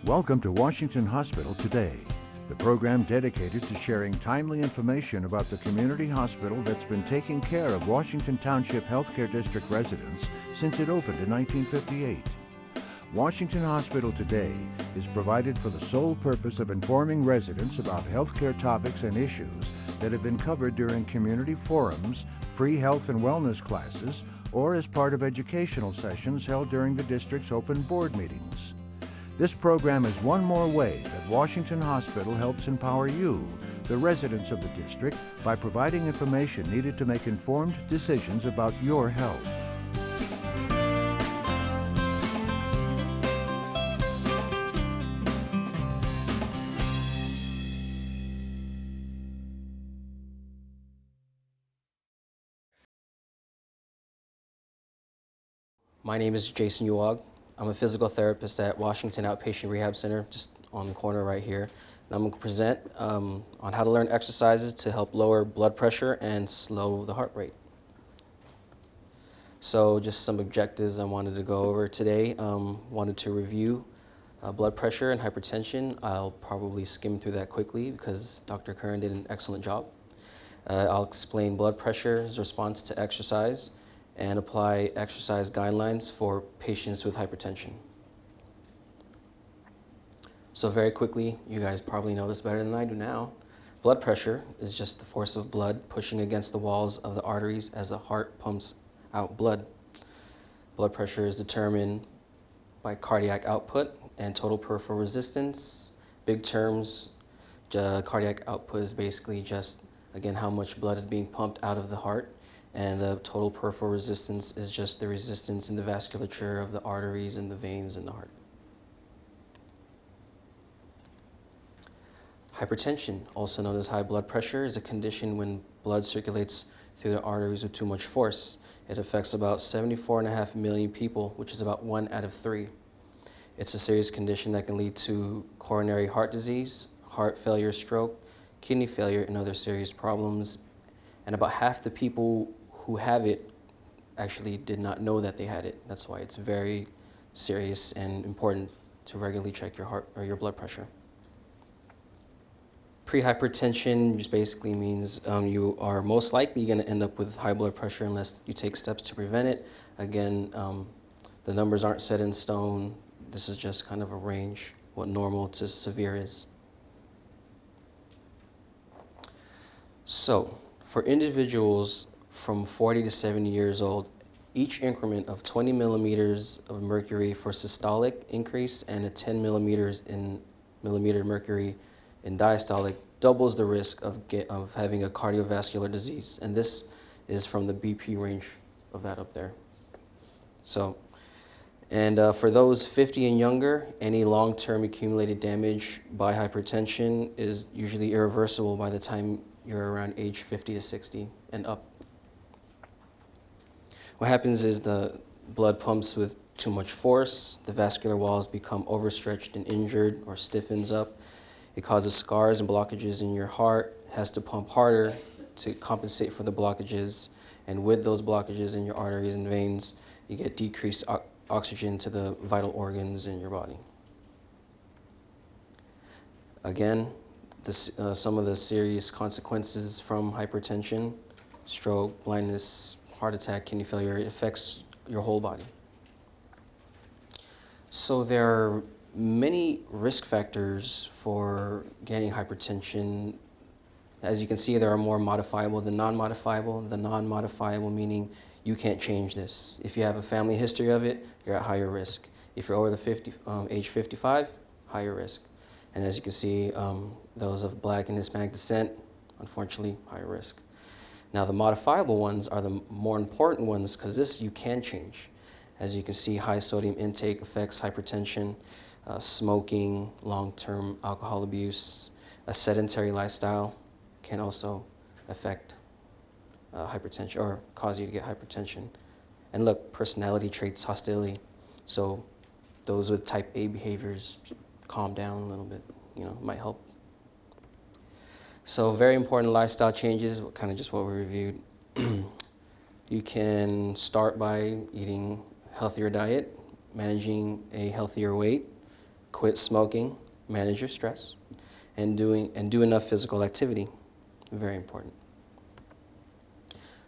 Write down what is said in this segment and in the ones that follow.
Welcome to Washington Hospital Today, the program dedicated to sharing timely information about the community hospital that's been taking care of Washington Township Healthcare District residents since it opened in 1958. Washington Hospital Today is provided for the sole purpose of informing residents about healthcare topics and issues that have been covered during community forums, free health and wellness classes, or as part of educational sessions held during the district's open board meetings. This program is one more way that Washington Hospital helps empower you, the residents of the district, by providing information needed to make informed decisions about your health. My name is Jason Yuag. I'm a physical therapist at Washington Outpatient Rehab Center, just on the corner right here. And I'm going to present on how to learn exercises to help lower blood pressure and slow the heart rate. So just some objectives I wanted to go over today. Wanted to review blood pressure and hypertension. I'll probably skim through that quickly because Dr. Curran did an excellent job. I'll explain blood pressure's response to exercise and apply exercise guidelines for patients with hypertension. So very quickly, you guys probably know this better than I do now. Blood pressure is just the force of blood pushing against the walls of the arteries as the heart pumps out blood. Blood pressure is determined by cardiac output and total peripheral resistance. Big terms, cardiac output is basically just, again, how much blood is being pumped out of the heart. And the total peripheral resistance is just the resistance in the vasculature of the arteries and the veins in the heart. Hypertension, also known as high blood pressure, is a condition when blood circulates through the arteries with too much force. It affects about 74.5 million people, which is about 1 out of 3. It's a serious condition that can lead to coronary heart disease, heart failure, stroke, kidney failure, and other serious problems. And about half the people who have it actually did not know that they had it. That's why it's very serious and important to regularly check your heart or your blood pressure. Prehypertension just basically means you are most likely going to end up with high blood pressure unless you take steps to prevent it. Again, the numbers aren't set in stone. This is just kind of a range, what normal to severe is. So, for individuals from 40 to 70 years old, each increment of 20 millimeters of mercury for systolic increase and a 10 millimeter mercury in diastolic doubles the risk of having a cardiovascular disease. And this is from the BP range of that up there. So, and for those 50 and younger, any long-term accumulated damage by hypertension is usually irreversible by the time you're around age 50 to 60 and up. What happens is the blood pumps with too much force, the vascular walls become overstretched and injured or stiffens up. It causes scars and blockages in your heart, has to pump harder to compensate for the blockages. And with those blockages in your arteries and veins, you get decreased oxygen to the vital organs in your body. Again, some of the serious consequences from hypertension, stroke, blindness, heart attack, kidney failure, it affects your whole body. So there are many risk factors for getting hypertension. As you can see, there are more modifiable than non-modifiable. The non-modifiable meaning you can't change this. If you have a family history of it, you're at higher risk. If you're over the age 55, higher risk. And as you can see, those of Black and Hispanic descent, unfortunately, higher risk. Now, the modifiable ones are the more important ones because this you can change. As you can see, high sodium intake affects hypertension, smoking, long-term alcohol abuse, a sedentary lifestyle can also affect hypertension or cause you to get hypertension. And look, personality traits, hostility. So those with type A behaviors, calm down a little bit, might help. So very important lifestyle changes, kind of just what we reviewed. You can start by eating healthier diet, managing a healthier weight, quit smoking, manage your stress, and do enough physical activity. Very important.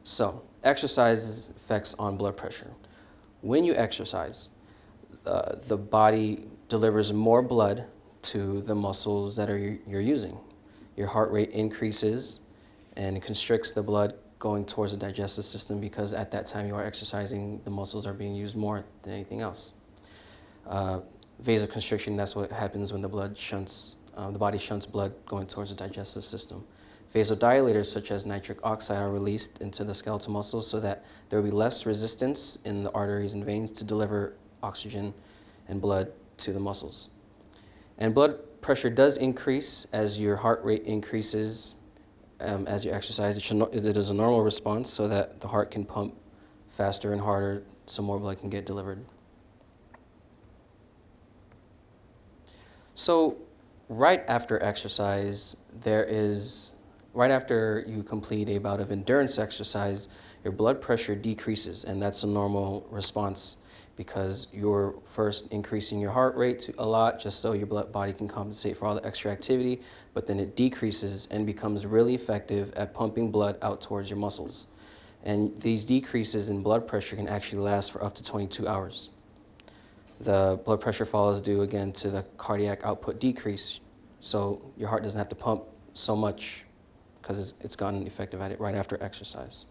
So, exercise's effects on blood pressure. When you exercise, the body delivers more blood to the muscles that you're using. Your heart rate increases and constricts the blood going towards the digestive system because at that time you are exercising, the muscles are being used more than anything else. Vasoconstriction, that's what happens when the body shunts blood going towards the digestive system. Vasodilators such as nitric oxide are released into the skeletal muscles so that there will be less resistance in the arteries and veins to deliver oxygen and blood to the muscles. And blood pressure does increase as your heart rate increases as you exercise. It is a normal response so that the heart can pump faster and harder so more blood can get delivered. So right after exercise, right after you complete a bout of endurance exercise, your blood pressure decreases, and that's a normal response because you're first increasing your heart rate a lot just so your body can compensate for all the extra activity, but then it decreases and becomes really effective at pumping blood out towards your muscles. And these decreases in blood pressure can actually last for up to 22 hours. The blood pressure follows due again to the cardiac output decrease, so your heart doesn't have to pump so much because it's gotten effective at it right after exercise.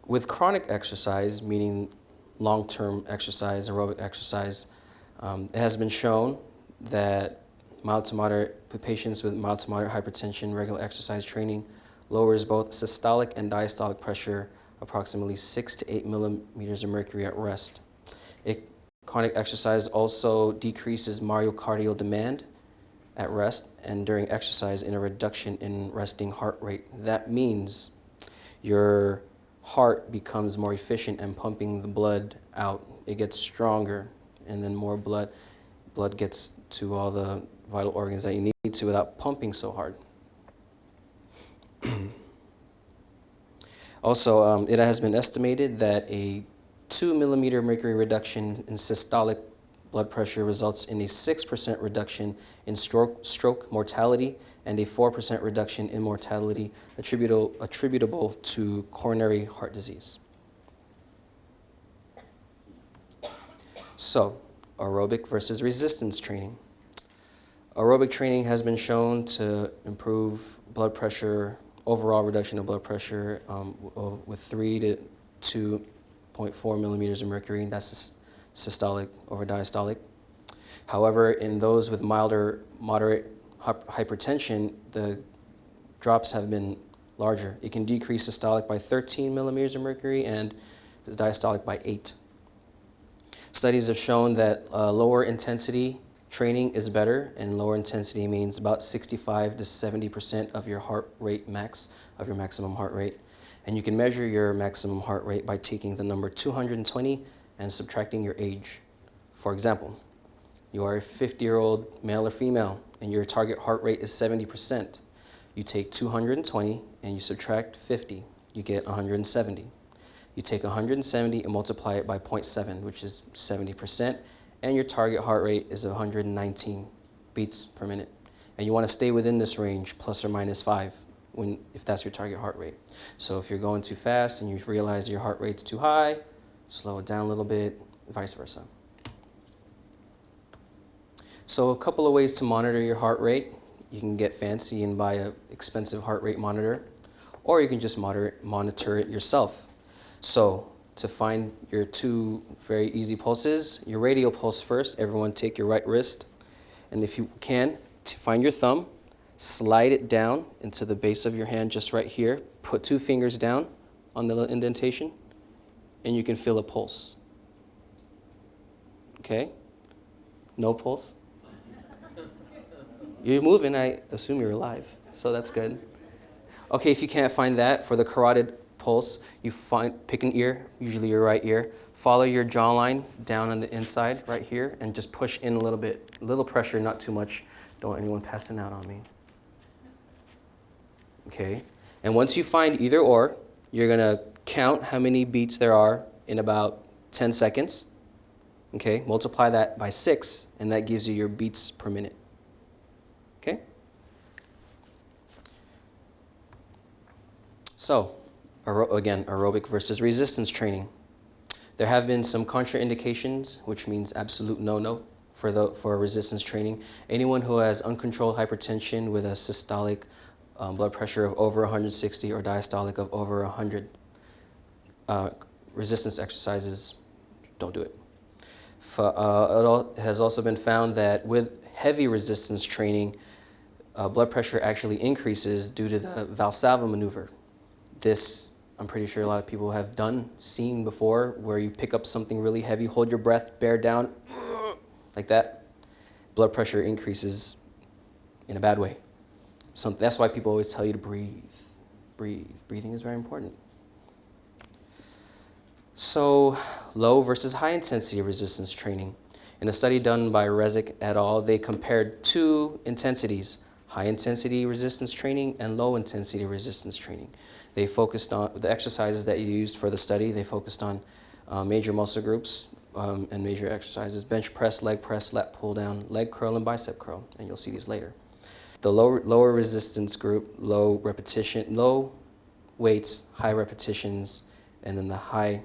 With chronic exercise, meaning long-term exercise, aerobic exercise, it has been shown that patients with mild to moderate hypertension, regular exercise training lowers both systolic and diastolic pressure approximately 6 to 8 millimeters of mercury at rest. Chronic exercise also decreases myocardial demand at rest and during exercise in a reduction in resting heart rate. That means your heart becomes more efficient in pumping the blood out. It gets stronger, and then more blood gets to all the vital organs that you need to without pumping so hard. Also, it has been estimated that a 2 millimeter mercury reduction in systolic blood pressure results in a 6% reduction in stroke mortality and a 4% reduction in mortality attributable to coronary heart disease. So, aerobic versus resistance training. Aerobic training has been shown to improve blood pressure, overall reduction of blood pressure with 3 to 2.4 millimeters of mercury. That's systolic over diastolic. However, in those with milder, moderate hypertension, the drops have been larger. It can decrease systolic by 13 millimeters of mercury and diastolic by 8. Studies have shown that lower intensity training is better, and lower intensity means about 65 to 70% of your heart rate max, of your maximum heart rate. And you can measure your maximum heart rate by taking the number 220 and subtracting your age. For example, you are a 50-year-old male or female, and your target heart rate is 70%. You take 220 and you subtract 50, you get 170. You take 170 and multiply it by 0.7, which is 70%, and your target heart rate is 119 beats per minute. And you want to stay within this range, plus or minus 5, if that's your target heart rate. So if you're going too fast and you realize your heart rate's too high, slow it down a little bit, vice versa. So a couple of ways to monitor your heart rate. You can get fancy and buy an expensive heart rate monitor, or you can just monitor it yourself. So to find your 2 very easy pulses, your radial pulse first. Everyone take your right wrist, and if you can, find your thumb, slide it down into the base of your hand just right here. Put 2 fingers down on the little indentation, and you can feel a pulse. Okay? No pulse? You're moving, I assume you're alive, so that's good. Okay, if you can't find that, for the carotid pulse, you pick an ear, usually your right ear, follow your jawline down on the inside right here, and just push in a little bit. A little pressure, not too much. Don't want anyone passing out on me. Okay, and once you find either or, you're gonna count how many beats there are in about 10 seconds. Okay, multiply that by 6, and that gives you your beats per minute. Okay? So, again, aerobic versus resistance training. There have been some contraindications, which means absolute no-no for resistance training. Anyone who has uncontrolled hypertension with a systolic blood pressure of over 160 or diastolic of over 100, resistance exercises, don't do it. It has also been found that with heavy resistance training, blood pressure actually increases due to the Valsalva maneuver. This, I'm pretty sure a lot of people have seen before, where you pick up something really heavy, hold your breath, bear down, like that. Blood pressure increases in a bad way. That's why people always tell you to breathe. Breathe. Breathing is very important. So, low versus high intensity resistance training. In a study done by Rezik et al., they compared 2 intensities, high intensity resistance training and low intensity resistance training. They focused on the exercises that you used for the study. They focused on major muscle groups and major exercises: bench press, leg lat pull down, leg curl, and bicep curl. And you'll see these later. The lower resistance group, low weights, high repetitions, and then the high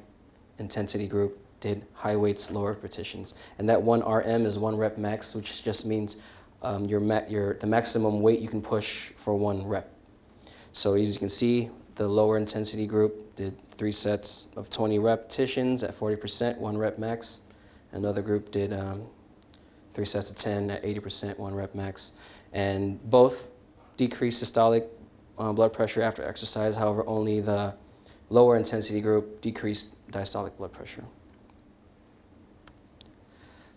intensity group did high weights, low repetitions. And that 1 RM is 1 rep max, which just means the maximum weight you can push for 1 rep. So as you can see, the lower intensity group did 3 sets of 20 repetitions at 40%, 1 rep max. Another group did 3 sets of 10 at 80%, 1 rep max. And both decreased systolic blood pressure after exercise. However, only the lower intensity group decreased diastolic blood pressure.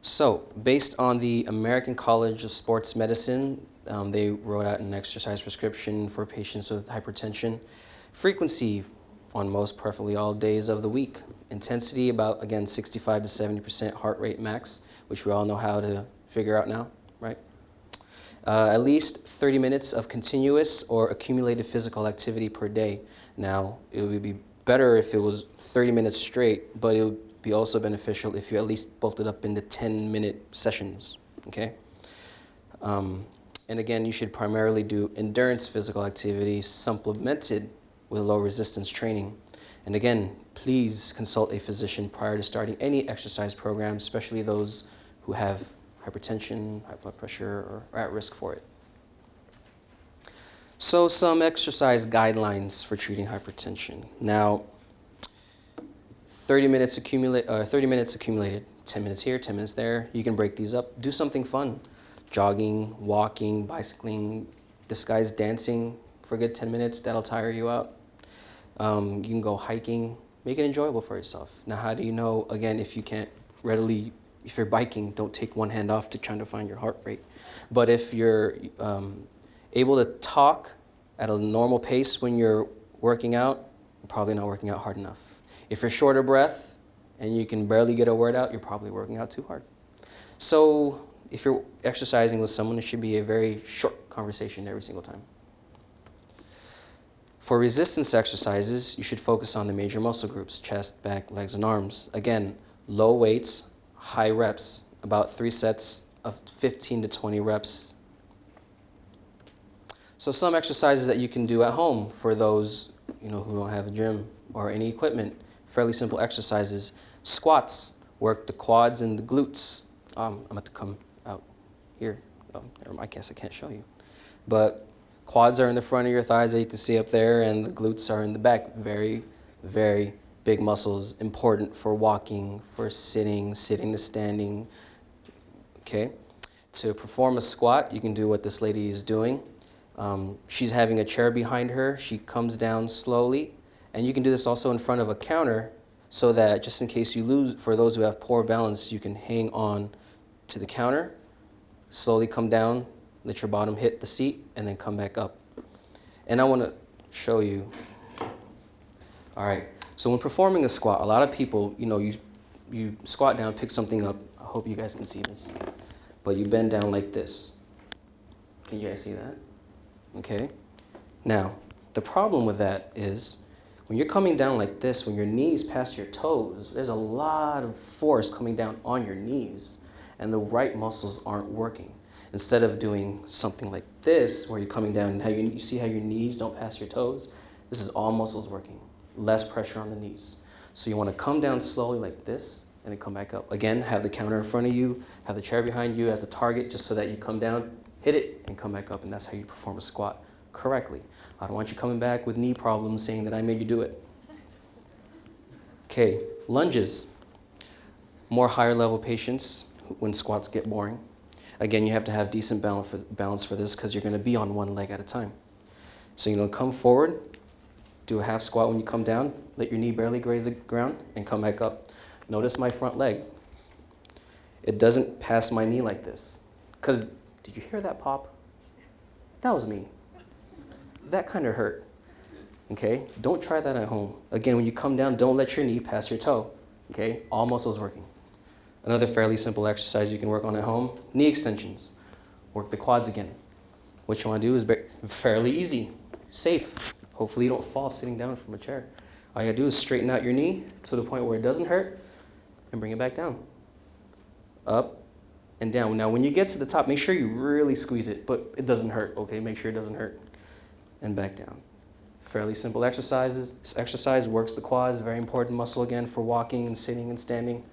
So, based on the American College of Sports Medicine, they wrote out an exercise prescription for patients with hypertension. Frequency on most, preferably all days of the week. Intensity about, again, 65 to 70% heart rate max, which we all know how to figure out now, right? At least 30 minutes of continuous or accumulated physical activity per day. Now, it would be better if it was 30 minutes straight, but it would be also beneficial if you at least bulked it up into 10-minute sessions, okay? And again, you should primarily do endurance physical activity supplemented with low resistance training. And again, please consult a physician prior to starting any exercise program, especially those who have hypertension, high blood pressure, or are at risk for it. So some exercise guidelines for treating hypertension. Now, 30 minutes accumulated, 10 minutes here, 10 minutes there. You can break these up. Do something fun. Jogging, walking, bicycling, this guy's dancing for a good 10 minutes. That'll tire you out. You can go hiking. Make it enjoyable for yourself. Now, how do you know, again, if you're biking, don't take one hand off to trying to find your heart rate. But if you're able to talk at a normal pace when you're working out, you're probably not working out hard enough. If you're short of breath and you can barely get a word out, you're probably working out too hard. So if you're exercising with someone, it should be a very short conversation every single time. For resistance exercises, you should focus on the major muscle groups: chest, back, legs, and arms. Again, low weights, high reps, about 3 sets of 15 to 20 reps. So some exercises that you can do at home for those who don't have a gym or any equipment, fairly simple exercises. Squats, work the quads and the glutes. I'm about to come out here. I guess I can't show you. But quads are in the front of your thighs that you can see up there, and the glutes are in the back. Very, very big muscles, important for walking, for sitting to standing, okay? To perform a squat, you can do what this lady is doing. She's having a chair behind her. She comes down slowly, and you can do this also in front of a counter so that just in case you lose, for those who have poor balance, you can hang on to the counter, slowly come down, let your bottom hit the seat, and then come back up. And I want to show you. All right, so when performing a squat, a lot of people, you squat down, pick something up. I hope you guys can see this. But you bend down like this. Can you guys see that? Okay. Now, the problem with that is When you're coming down like this, when your knees pass your toes, there's a lot of force coming down on your knees, and the right muscles aren't working. Instead of doing something like this, where you're coming down and how you see how your knees don't pass your toes, this is all muscles working, less pressure on the knees. So you want to come down slowly like this, and then come back up. Again, have the counter in front of you, have the chair behind you as a target, just so that you come down, hit it, and come back up, and that's how you perform a squat correctly. I don't want you coming back with knee problems saying that I made you do it. Okay, lunges. More higher level patients when squats get boring. Again, you have to have decent balance for this because you're going to be on one leg at a time. So, come forward, do a half squat when you come down, let your knee barely graze the ground, and come back up. Notice my front leg. It doesn't pass my knee like this. Because, did you hear that pop? That was me. That kind of hurt. Okay? Don't try that at home. Again, when you come down, don't let your knee pass your toe. Okay? All muscles working. Another fairly simple exercise you can work on at home, knee extensions. Work the quads again. What you want to do is fairly easy, safe. Hopefully you don't fall sitting down from a chair. All you got to do is straighten out your knee to the point where it doesn't hurt and bring it back down. Up and down. Now, when you get to the top, make sure you really squeeze it, but it doesn't hurt, okay? Make sure it doesn't hurt. And back down. Fairly simple exercises. This exercise works the quads, very important muscle again for walking and sitting and standing.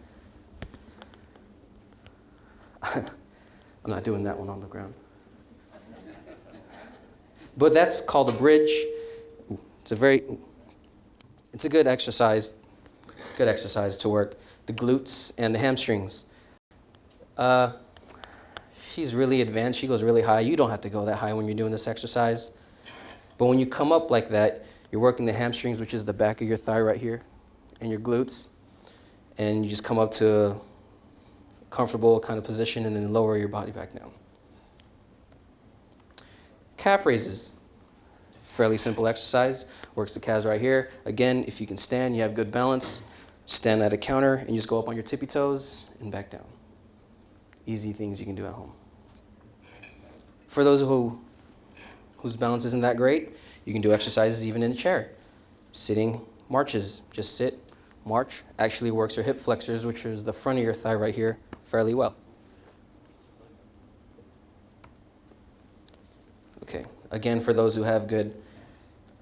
I'm not doing that one on the ground. But that's called a bridge. It's a good exercise to work the glutes and the hamstrings. She's really advanced. She goes really high. You don't have to go that high when you're doing this exercise. But when you come up like that, you're working the hamstrings, which is the back of your thigh right here, and your glutes. And you just come up to a comfortable kind of position and then lower your body back down. Calf raises. Fairly simple exercise. Works the calves right here. Again, if you can stand, you have good balance, stand at a counter and just go up on your tippy toes and back down. Easy things you can do at home. For those whose balance isn't that great, you can do exercises even in a chair. Sitting marches. Just sit, march. Actually works your hip flexors, which is the front of your thigh right here, fairly well. Okay. Again, for those who have good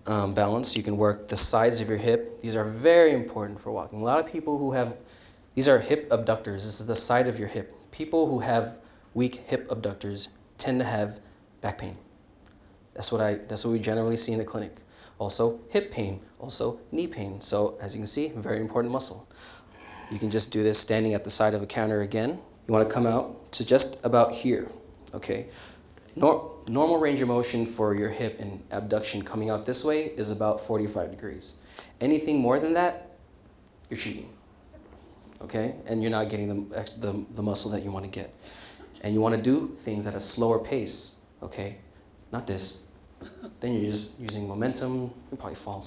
balance, you can work the sides of your hip. These are very important for walking. A lot of people who have, these are hip abductors. This is the side of your hip. People who have weak hip abductors tend to have back pain. That's what we generally see in the clinic. Also hip pain, also knee pain. So as you can see, very important muscle. You can just do this standing at the side of a counter again. You want to come out to just about here, okay? Normal range of motion for your hip and abduction coming out this way is about 45 degrees. Anything more than that, you're cheating, okay? And you're not getting the muscle that you want to get. And you want to do things at a slower pace, okay? Not this. Then you're just using momentum, you'll probably fall.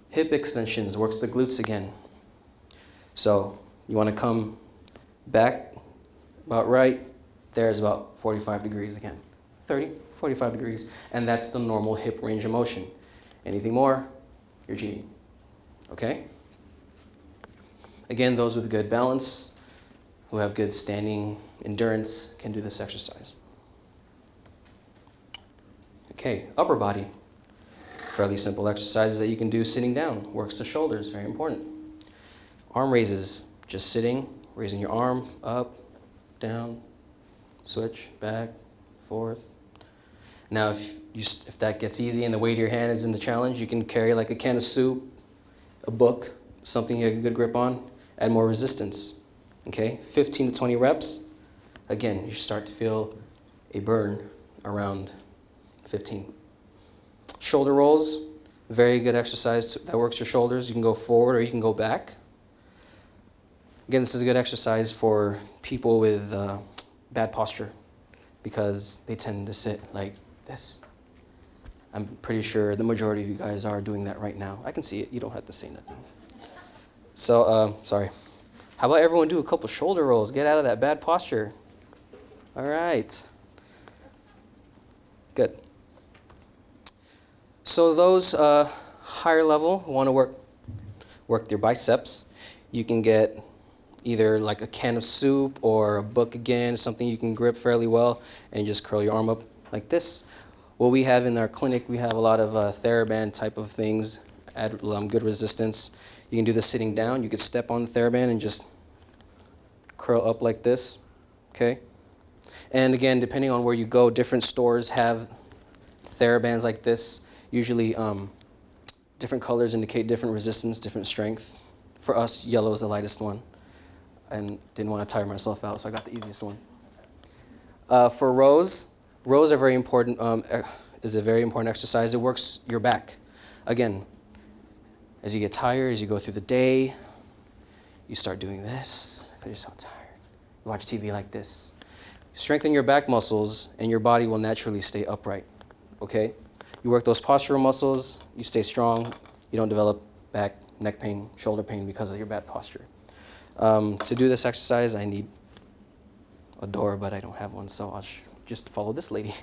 Hip extensions works the glutes again. So you want to come back about right. There's about 45 degrees again. 30, 45 degrees. And that's the normal hip range of motion. Anything more, you're cheating. Okay? Again, those with good balance, who have good standing endurance, can do this exercise. Okay, upper body. Fairly simple exercises that you can do sitting down. Works the shoulders, very important. Arm raises, just sitting, raising your arm, up, down, switch, back, forth. Now, if that gets easy and the weight of your hand is in the challenge, you can carry like a can of soup, a book, something you have a good grip on, add more resistance. Okay, 15 to 20 reps. Again, you start to feel a burn around 15. Shoulder rolls, very good exercise that works your shoulders. You can go forward or you can go back. Again, this is a good exercise for people with bad posture because they tend to sit like this. I'm pretty sure the majority of you guys are doing that right now. I can see it. You don't have to say nothing. So, sorry. How about everyone do a couple shoulder rolls? Get out of that bad posture. All right. Good. So those higher level, want to work your biceps, you can get either like a can of soup or a book again, something you can grip fairly well, and just curl your arm up like this. What we have in our clinic, we have a lot of TheraBand type of things, add good resistance. You can do this sitting down. You could step on the TheraBand and just curl up like this, okay? And again, depending on where you go, different stores have TheraBands like this. Usually different colors indicate different resistance, different strength. For us, yellow is the lightest one, and didn't want to tire myself out, so I got the easiest one. For rows are very important, is a very important exercise. It works your back. Again, as you get tired, as you go through the day, you start doing this because you're so tired. You watch TV like this. Strengthen your back muscles, and your body will naturally stay upright, okay? You work those postural muscles, you stay strong, you don't develop back, neck pain, shoulder pain because of your bad posture. To do this exercise, I need a door, but I don't have one, so I'll just follow this lady.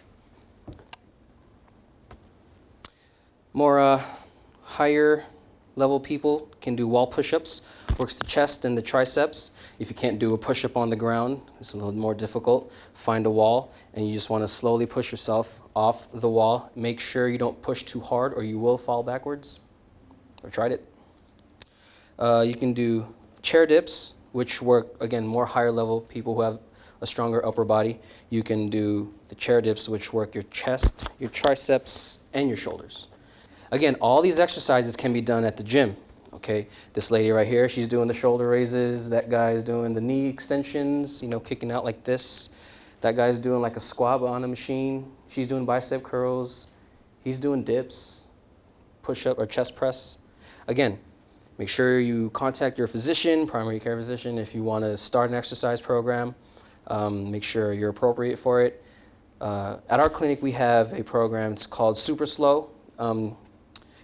More higher level people can do wall push-ups, works the chest and the triceps. If you can't do a push-up on the ground, it's a little more difficult, find a wall, and you just want to slowly push yourself off the wall. Make sure you don't push too hard or you will fall backwards. I've tried it. You can do chair dips, which work, again, more higher level people who have a stronger upper body. You can do the chair dips, which work your chest, your triceps, and your shoulders. Again, all these exercises can be done at the gym, okay? This lady right here, she's doing the shoulder raises. That guy's doing the knee extensions, you know, kicking out like this. That guy's doing like a squat on a machine. She's doing bicep curls. He's doing dips, push-up or chest press. Again, make sure you contact your physician, primary care physician, if you want to start an exercise program. Make sure you're appropriate for it. At our clinic, we have a program. It's called Super Slow.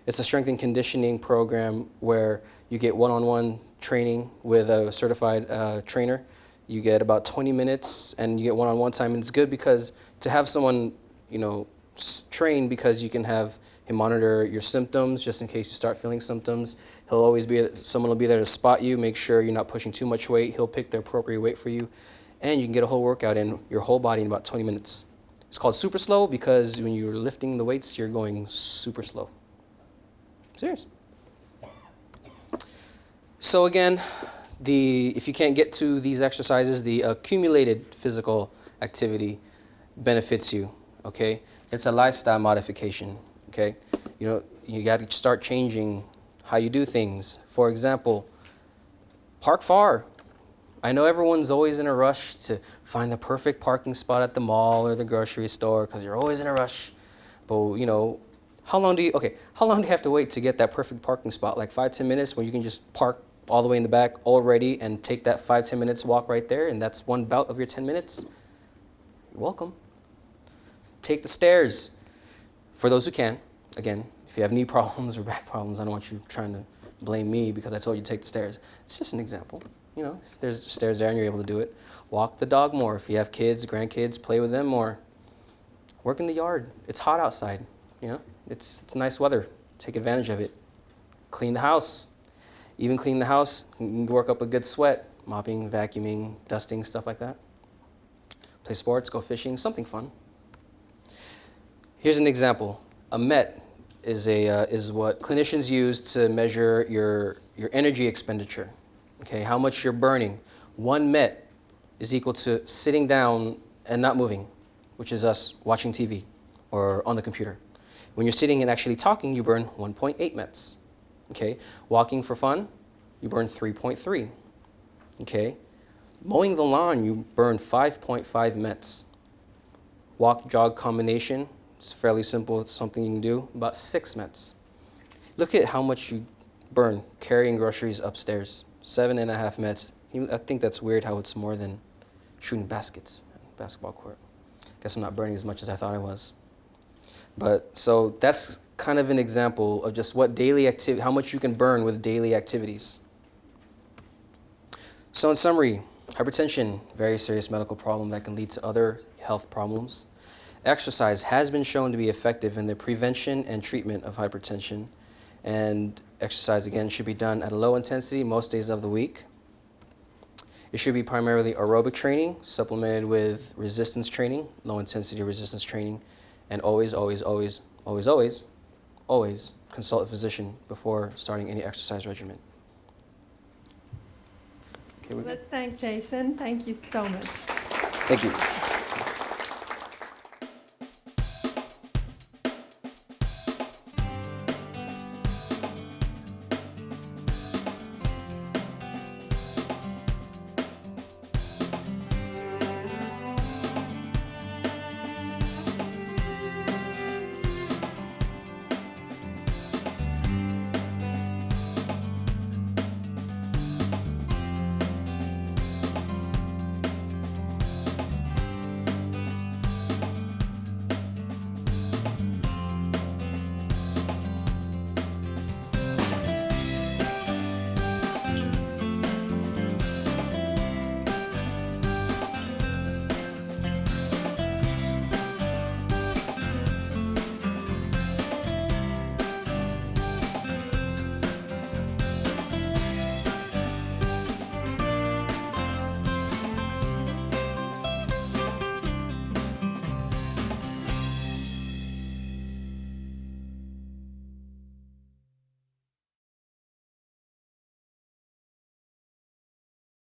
It's a strength and conditioning program where you get one-on-one training with a certified trainer. You get about 20 minutes, and you get one-on-one time. And it's good because to have someone, you know, train, because you can have him monitor your symptoms just in case you start feeling symptoms. He'll always be, someone will be there to spot you, make sure you're not pushing too much weight. He'll pick the appropriate weight for you, and you can get a whole workout in your whole body in about 20 minutes. It's called super slow because when you're lifting the weights, you're going super slow. Serious. So again, if you can't get to these exercises, the accumulated physical activity benefits you, okay? It's a lifestyle modification, okay? You know, you got to start changing how you do things. For example, park far. I know everyone's always in a rush to find the perfect parking spot at the mall or the grocery store because you're always in a rush. But, you know, how long do you have to wait to get that perfect parking spot? Like 5-10 minutes when you can just park all the way in the back already and take that 5-10 minutes walk right there, and that's one bout of your 10 minutes? You're welcome. Take the stairs. For those who can, again, if you have knee problems or back problems, I don't want you trying to blame me because I told you to take the stairs. It's just an example. You know, if there's stairs there and you're able to do it. Walk the dog more. If you have kids, grandkids, play with them more. Work in the yard. It's hot outside, you know. It's nice weather. Take advantage of it. Clean the house. Even clean the house, you can work up a good sweat. Mopping, vacuuming, dusting, stuff like that. Play sports, go fishing, something fun. Here's an example. A MET is what clinicians use to measure your energy expenditure. Okay, how much you're burning. 1 MET is equal to sitting down and not moving, which is us watching TV or on the computer. When you're sitting and actually talking, you burn 1.8 METs. Okay, walking for fun, you burn 3.3. Okay, mowing the lawn, you burn 5.5 METs. Walk, jog combination, it's fairly simple. It's something you can do, about 6 METs. Look at how much you burn carrying groceries upstairs, 7.5 METs. I think that's weird how it's more than shooting baskets, basketball court. Guess I'm not burning as much as I thought I was. But so that's kind of an example of just what daily activity, how much you can burn with daily activities. So in summary, hypertension, very serious medical problem that can lead to other health problems. Exercise has been shown to be effective in the prevention and treatment of hypertension. And exercise, again, should be done at a low intensity most days of the week. It should be primarily aerobic training, supplemented with resistance training, low intensity resistance training, and always, always, always, always, always, always consult a physician before starting any exercise regimen. Okay, Let's thank Jason. Thank you so much. Thank you.